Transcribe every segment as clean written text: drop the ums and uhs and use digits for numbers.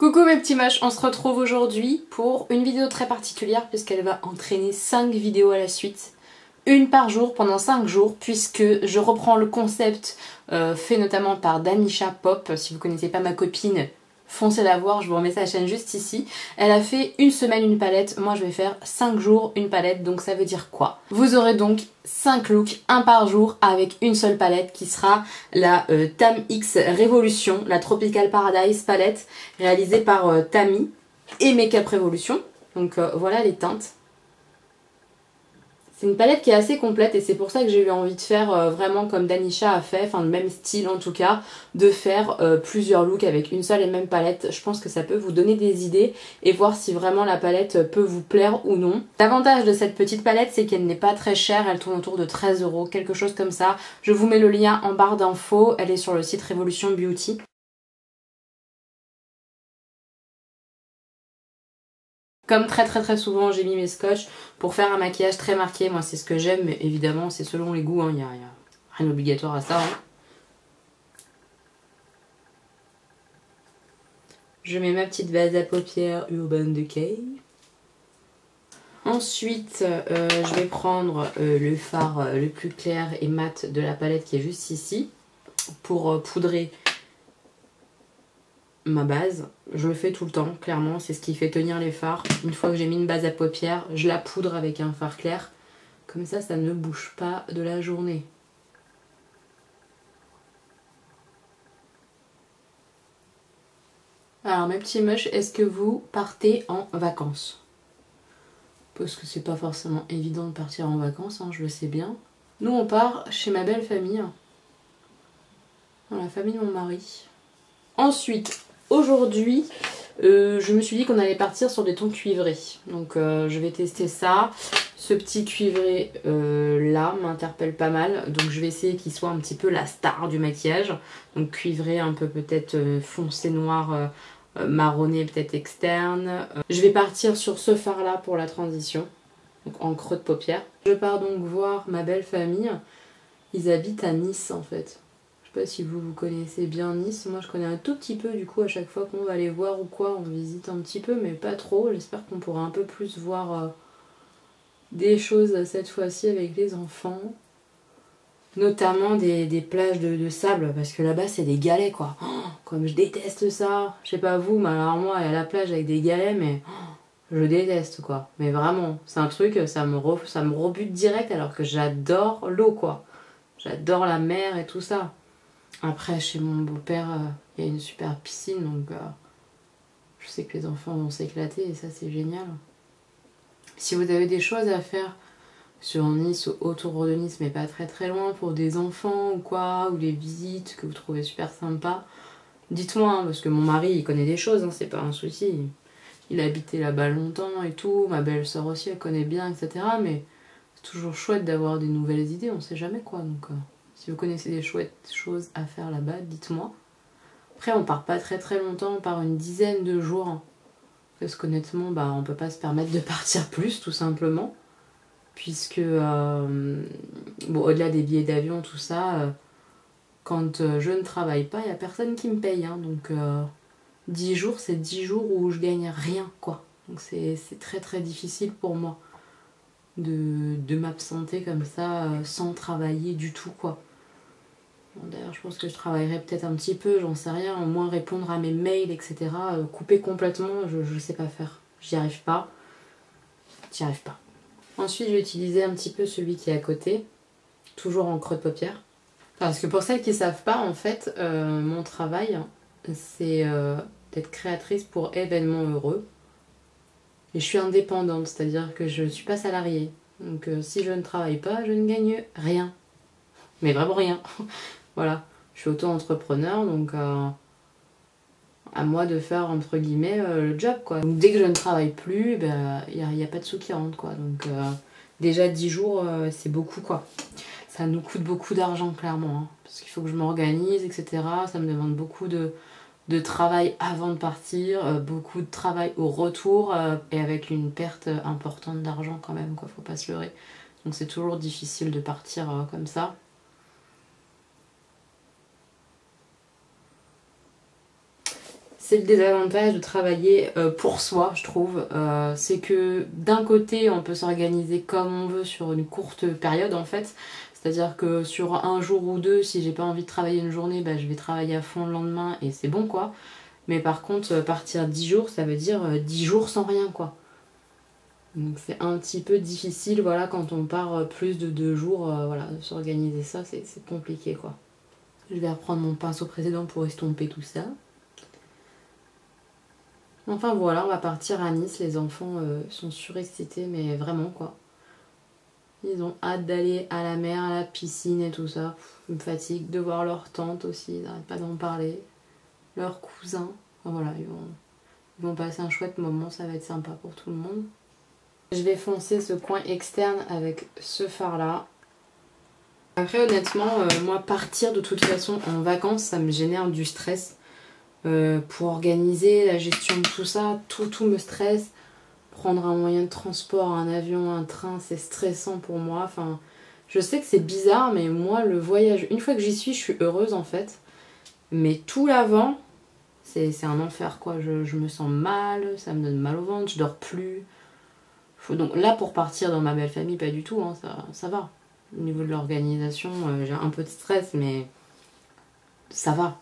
Coucou mes petits moches, on se retrouve aujourd'hui pour une vidéo très particulière puisqu'elle va entraîner 5 vidéos à la suite. Une par jour pendant 5 jours puisque je reprends le concept fait notamment par Danisha Pop. Si vous connaissez pas ma copine, foncez la voir, je vous remets sa chaîne juste ici. Elle a fait une semaine une palette, moi je vais faire 5 jours une palette, donc ça veut dire quoi? Vous aurez donc 5 looks, un par jour avec une seule palette qui sera la Tam X Revolution, la Tropical Paradise palette réalisée par Tammy et Makeup Revolution. Donc voilà les teintes. C'est une palette qui est assez complète et c'est pour ça que j'ai eu envie de faire vraiment comme Danisha a fait, enfin le même style en tout cas, de faire plusieurs looks avec une seule et même palette. Je pense que ça peut vous donner des idées et voir si vraiment la palette peut vous plaire ou non. L'avantage de cette petite palette, c'est qu'elle n'est pas très chère, elle tourne autour de 13 €, quelque chose comme ça. Je vous mets le lien en barre d'infos, elle est sur le site Revolution Beauty. Comme très souvent, j'ai mis mes scotch pour faire un maquillage très marqué. Moi, c'est ce que j'aime, mais évidemment, c'est selon les goûts. Il y a rien d'obligatoire à ça. Je mets ma petite base à paupières Urban Decay. Ensuite, je vais prendre le fard le plus clair et mat de la palette qui est juste ici pour poudrer ma base. Je le fais tout le temps, clairement, c'est ce qui fait tenir les fards. Une fois que j'ai mis une base à paupières, je la poudre avec un fard clair. Comme ça ne bouge pas de la journée. Alors mes petits moches, est-ce que vous partez en vacances? Parce que c'est pas forcément évident de partir en vacances, hein, je le sais bien. Nous on part chez ma belle famille, dans la famille de mon mari. Ensuite, aujourd'hui, je me suis dit qu'on allait partir sur des tons cuivrés. Donc je vais tester ça. Ce petit cuivré là m'interpelle pas mal. Donc je vais essayer qu'il soit un petit peu la star du maquillage. Donc cuivré un peu peut-être foncé noir, marronné peut-être externe. Je vais partir sur ce fard là pour la transition. Donc en creux de paupière. Je pars donc voir ma belle famille. Ils habitent à Nice en fait. Je sais pas si vous connaissez bien Nice, moi je connais un tout petit peu, du coup à chaque fois qu'on va les voir ou quoi, on visite un petit peu mais pas trop. J'espère qu'on pourra un peu plus voir des choses cette fois-ci avec les enfants. Notamment des plages de sable, parce que là-bas c'est des galets quoi. Oh, comme je déteste ça. Je sais pas vous, mais alors moi aller à la plage avec des galets, mais je déteste quoi. Mais vraiment, c'est un truc, ça me rebute direct alors que j'adore l'eau quoi. J'adore la mer et tout ça. Après, chez mon beau-père, il y a une super piscine, donc je sais que les enfants vont s'éclater et ça, c'est génial. Si vous avez des choses à faire sur Nice ou autour de Nice, mais pas très loin, pour des enfants ou quoi, ou des visites que vous trouvez super sympas, dites-moi, hein, parce que mon mari, il connaît des choses, hein, c'est pas un souci. Il a habité là-bas longtemps et tout, ma belle-sœur aussi, elle connaît bien, etc. Mais c'est toujours chouette d'avoir des nouvelles idées, on sait jamais quoi, donc... Si vous connaissez des chouettes choses à faire là-bas, dites-moi. Après, on part pas très longtemps, on part une dizaine de jours. Parce qu'honnêtement, on peut pas se permettre de partir plus, tout simplement. Puisque, au-delà des billets d'avion, tout ça, quand je ne travaille pas, il n'y a personne qui me paye. Hein, donc, 10 jours, c'est 10 jours où je gagne rien, quoi. Donc, c'est très difficile pour moi de m'absenter comme ça, sans travailler du tout, quoi. Bon, d'ailleurs, je pense que je travaillerai peut-être un petit peu, j'en sais rien, au moins répondre à mes mails, etc. Couper complètement, je sais pas faire. J'y arrive pas. J'y arrive pas. Ensuite, je vais utiliser un petit peu celui qui est à côté, toujours en creux de paupière. Parce que pour celles qui savent pas, en fait, mon travail, c'est d'être créatrice pour événements heureux. Et je suis indépendante, c'est-à-dire que je suis pas salariée. Donc si je ne travaille pas, je ne gagne rien. Mais vraiment rien. Voilà, je suis auto-entrepreneur, donc à moi de faire entre guillemets le job quoi. Donc dès que je ne travaille plus, il n'y a pas de sous qui rentrent quoi. Donc déjà 10 jours c'est beaucoup quoi. Ça nous coûte beaucoup d'argent clairement, hein, parce qu'il faut que je m'organise, etc. Ça me demande beaucoup de travail avant de partir, beaucoup de travail au retour et avec une perte importante d'argent quand même quoi, faut pas se leurrer. Donc c'est toujours difficile de partir comme ça. C'est le désavantage de travailler pour soi, je trouve. C'est que d'un côté, on peut s'organiser comme on veut sur une courte période en fait. C'est-à-dire que sur un jour ou deux, si j'ai pas envie de travailler une journée, bah, je vais travailler à fond le lendemain et c'est bon quoi. Mais par contre, partir 10 jours, ça veut dire 10 jours sans rien quoi. Donc c'est un petit peu difficile, voilà, quand on part plus de 2 jours, voilà, s'organiser ça, c'est compliqué quoi. Je vais reprendre mon pinceau précédent pour estomper tout ça. Enfin voilà, on va partir à Nice, les enfants sont surexcités, mais vraiment quoi. Ils ont hâte d'aller à la mer, à la piscine et tout ça. Ils me fatigue de voir leur tante aussi, ils n'arrêtent pas d'en parler. Leurs cousins, enfin, voilà, ils vont passer un chouette moment, ça va être sympa pour tout le monde. Je vais foncer ce coin externe avec ce fard là. Après honnêtement, moi partir de toute façon en vacances, ça me génère du stress. Pour organiser la gestion de tout ça, tout me stresse. Prendre un moyen de transport, un avion, un train, c'est stressant pour moi. Enfin, je sais que c'est bizarre, mais moi le voyage, une fois que j'y suis, je suis heureuse en fait. Mais tout l'avant, c'est un enfer quoi. Je me sens mal, ça me donne mal au ventre, je dors plus. Donc là pour partir dans ma belle famille, pas du tout, hein, ça va. Au niveau de l'organisation, j'ai un peu de stress, mais ça va.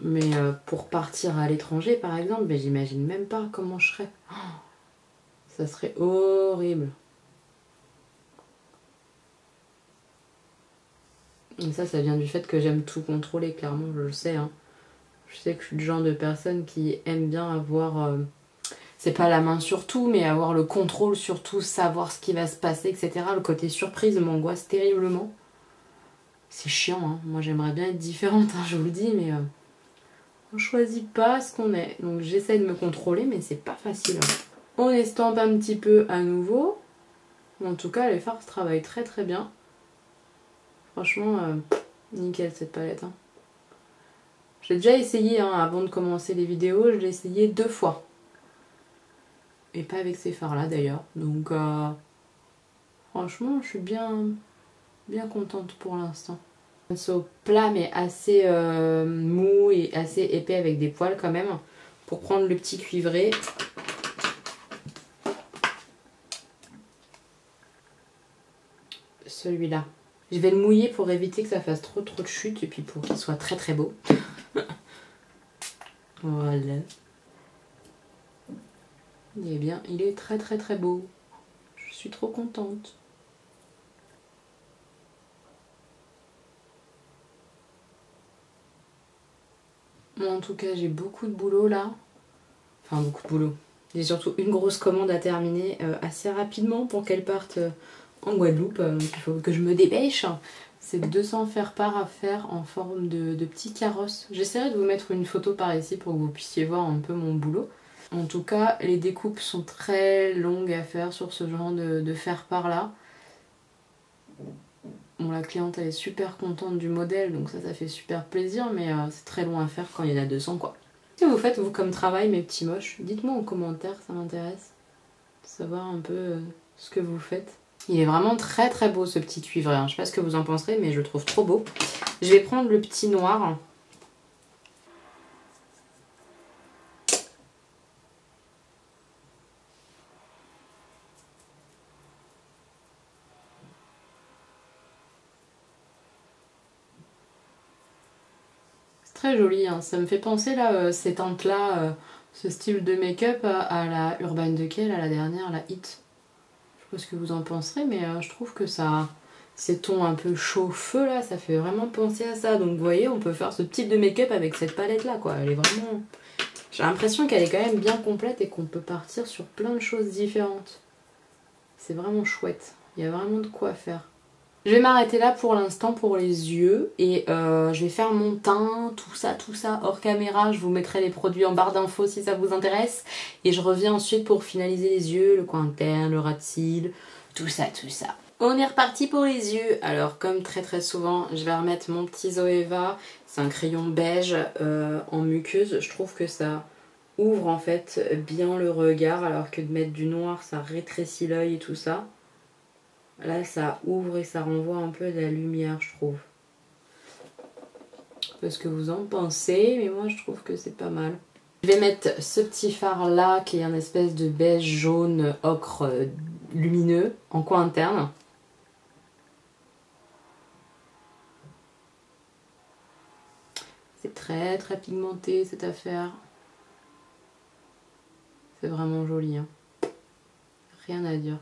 Mais pour partir à l'étranger par exemple, ben, j'imagine même pas comment je serais. Oh, ça serait horrible. Et ça vient du fait que j'aime tout contrôler, clairement, je le sais. Hein. Je sais que je suis le genre de personne qui aime bien avoir... c'est pas la main sur tout, mais avoir le contrôle sur tout, savoir ce qui va se passer, etc. Le côté surprise m'angoisse terriblement. C'est chiant, hein. Moi j'aimerais bien être différente, hein, je vous le dis, mais on choisit pas ce qu'on est. Donc j'essaie de me contrôler, mais c'est pas facile. Hein. On estompe un petit peu à nouveau. En tout cas, les fards travaillent très très bien. Franchement, nickel cette palette. Hein. J'ai déjà essayé, hein, avant de commencer les vidéos, je l'ai essayé 2 fois. Et pas avec ces fards là d'ailleurs. Donc franchement, je suis bien contente pour l'instant. Un pinceau plat mais assez mou et assez épais avec des poils quand même. Pour prendre le petit cuivré. Celui-là. Je vais le mouiller pour éviter que ça fasse trop de chute et puis pour qu'il soit très très beau. Voilà. Eh bien, il est très très très beau. Je suis trop contente. Bon, en tout cas, j'ai beaucoup de boulot là. Enfin, beaucoup de boulot. J'ai surtout une grosse commande à terminer assez rapidement pour qu'elle parte en Guadeloupe. Donc il faut que je me dépêche. C'est 200 faire-part à faire en forme de petits carrosses. J'essaierai de vous mettre une photo par ici pour que vous puissiez voir un peu mon boulot. En tout cas, les découpes sont très longues à faire sur ce genre de faire-part là. Bon, la cliente elle est super contente du modèle, donc ça fait super plaisir, mais c'est très long à faire quand il y en a 200 quoi. Qu'est-ce que vous faites vous comme travail mes petits moches? Dites-moi en commentaire, ça m'intéresse. De savoir un peu ce que vous faites. Il est vraiment très très beau ce petit cuivré, hein. Je sais pas ce que vous en penserez, mais je le trouve trop beau. Je vais prendre le petit noir. C'est très joli, hein. Ça me fait penser là, ces teintes là, ce style de make-up à la Urban Decay, à la dernière, la Hit. Je sais pas ce que vous en penserez, mais je trouve que ça... Ces tons un peu chaud-feu là, ça fait vraiment penser à ça. Donc vous voyez, on peut faire ce type de make-up avec cette palette là quoi. Elle est vraiment... J'ai l'impression qu'elle est quand même bien complète et qu'on peut partir sur plein de choses différentes. C'est vraiment chouette. Il y a vraiment de quoi faire. Je vais m'arrêter là pour l'instant pour les yeux et je vais faire mon teint, tout ça hors caméra. Je vous mettrai les produits en barre d'infos si ça vous intéresse. Et je reviens ensuite pour finaliser les yeux, le coin interne, le ras de cils, tout ça. On est reparti pour les yeux. Alors comme très souvent, je vais remettre mon petit Zoeva. C'est un crayon beige en muqueuse. Je trouve que ça ouvre en fait bien le regard alors que de mettre du noir ça rétrécit l'œil et tout ça. Là ça ouvre et ça renvoie un peu de la lumière je trouve. Je sais pas ce que vous en pensez mais moi je trouve que c'est pas mal. Je vais mettre ce petit fard là qui est un espèce de beige jaune ocre lumineux en coin interne. C'est très très pigmenté cette affaire. C'est vraiment joli, hein. Rien à dire.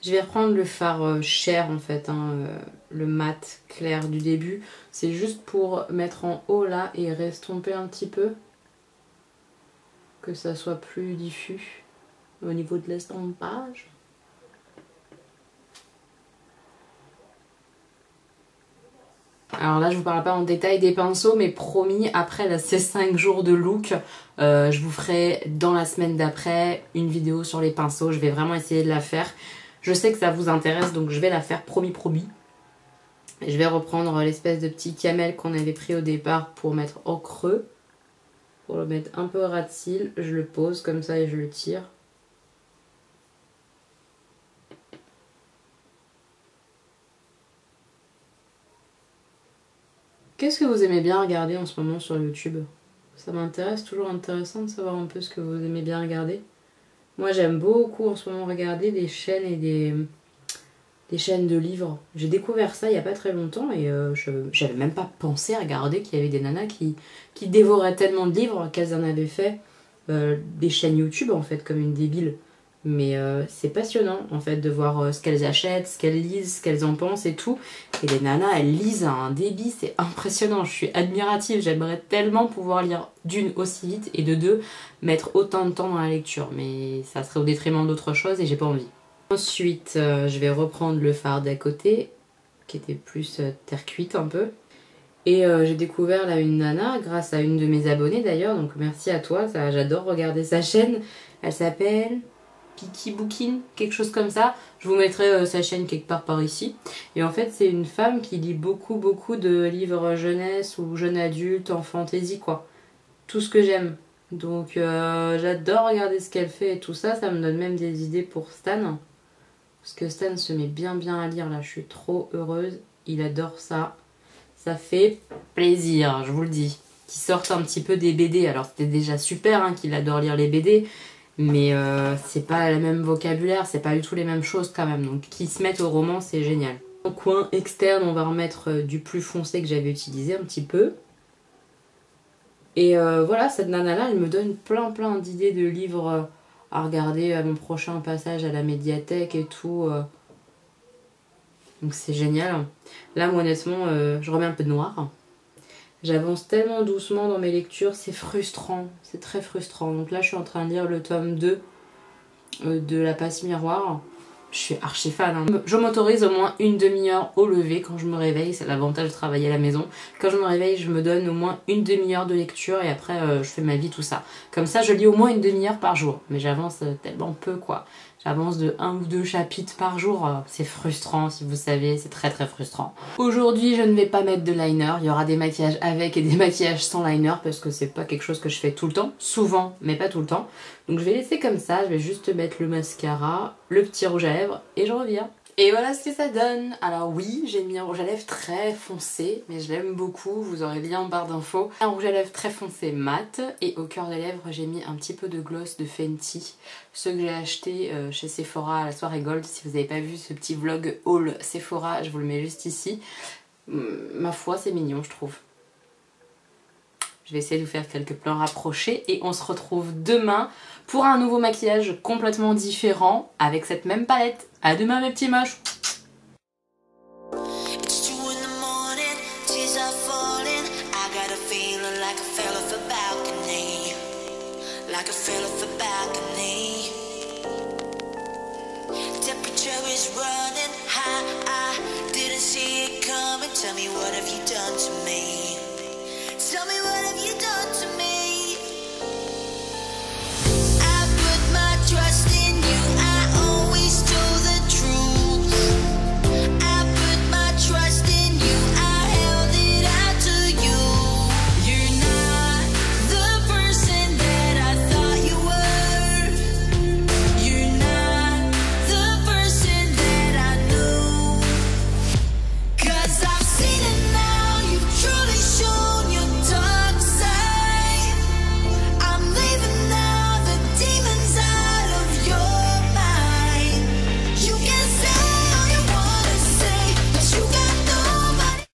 Je vais reprendre le fard Cher en fait, hein, le mat clair du début. C'est juste pour mettre en haut là et restomper un petit peu. Que ça soit plus diffus au niveau de l'estompage. Alors là je vous parle pas en détail des pinceaux, mais promis, après là, ces 5 jours de look, je vous ferai dans la semaine d'après une vidéo sur les pinceaux. Je vais vraiment essayer de la faire. Je sais que ça vous intéresse, donc je vais la faire, promis promis. Je vais reprendre l'espèce de petit camel qu'on avait pris au départ pour mettre au creux. Pour le mettre un peu ras de cils, je le pose comme ça et je le tire. Qu'est-ce que vous aimez bien regarder en ce moment sur YouTube? Ça m'intéresse, toujours intéressant de savoir un peu ce que vous aimez bien regarder. Moi j'aime beaucoup en ce moment regarder des chaînes et des chaînes de livres. J'ai découvert ça il n'y a pas très longtemps et j'avais même pas pensé à regarder qu'il y avait des nanas qui dévoraient tellement de livres qu'elles en avaient fait des chaînes YouTube en fait comme une débile. Mais c'est passionnant en fait de voir ce qu'elles achètent, ce qu'elles lisent, ce qu'elles en pensent et tout. Et les nanas elles lisent à un débit, c'est impressionnant, je suis admirative. J'aimerais tellement pouvoir lire d'une aussi vite et de deux mettre autant de temps dans la lecture. Mais ça serait au détriment d'autres choses et j'ai pas envie. Ensuite je vais reprendre le fard d'à côté qui était plus terre cuite un peu. Et j'ai découvert là une nana grâce à une de mes abonnées d'ailleurs, donc merci à toi, j'adore regarder sa chaîne. Elle s'appelle Kiki Bookin, quelque chose comme ça. Je vous mettrai sa chaîne quelque part par ici. Et en fait c'est une femme qui lit beaucoup de livres jeunesse ou jeune adulte, en fantasy quoi. Tout ce que j'aime. Donc j'adore regarder ce qu'elle fait et tout ça, ça me donne même des idées pour Stan. Parce que Stan se met bien à lire là, je suis trop heureuse, il adore ça. Ça fait plaisir, je vous le dis. Qu'il sorte un petit peu des BD. Alors c'était déjà super hein, qu'il adore lire les BD. Mais c'est pas le même vocabulaire, c'est pas du tout les mêmes choses quand même. Donc qu'ils se mettent au roman, c'est génial. En coin externe, on va remettre du plus foncé que j'avais utilisé un petit peu. Et voilà, cette nana-là, elle me donne plein d'idées de livres à regarder à mon prochain passage à la médiathèque et tout. Donc c'est génial. Là, moi, honnêtement, je remets un peu de noir. J'avance tellement doucement dans mes lectures, c'est frustrant. C'est très frustrant. Donc là, je suis en train de lire le tome 2 de La Passe Miroir. Je suis archi fan. Hein. Je m'autorise au moins une demi-heure au lever quand je me réveille. C'est l'avantage de travailler à la maison. Quand je me réveille, je me donne au moins une demi-heure de lecture et après, je fais ma vie, tout ça. Comme ça, je lis au moins une demi-heure par jour. Mais j'avance tellement peu, quoi. J'avance de 1 ou 2 chapitres par jour. C'est frustrant, si vous savez. C'est très frustrant. Aujourd'hui, je ne vais pas mettre de liner. Il y aura des maquillages avec et des maquillages sans liner parce que c'est pas quelque chose que je fais tout le temps. Souvent, mais pas tout le temps. Donc je vais laisser comme ça. Je vais juste mettre le mascara, le petit rouge à lèvres et je reviens. Et voilà ce que ça donne. Alors oui, j'ai mis un rouge à lèvres très foncé, mais je l'aime beaucoup, vous aurez le lien en barre d'infos. Un rouge à lèvres très foncé mat, et au cœur des lèvres j'ai mis un petit peu de gloss de Fenty. Ceux que j'ai acheté chez Sephora à la soirée Gold. Si vous n'avez pas vu ce petit vlog haul Sephora, je vous le mets juste ici. Ma foi, c'est mignon je trouve. Je vais essayer de vous faire quelques plans rapprochés et on se retrouve demain pour un nouveau maquillage complètement différent avec cette même palette. À demain mes petits moches. Tell me what have you done to me? Tell me what have you done to me?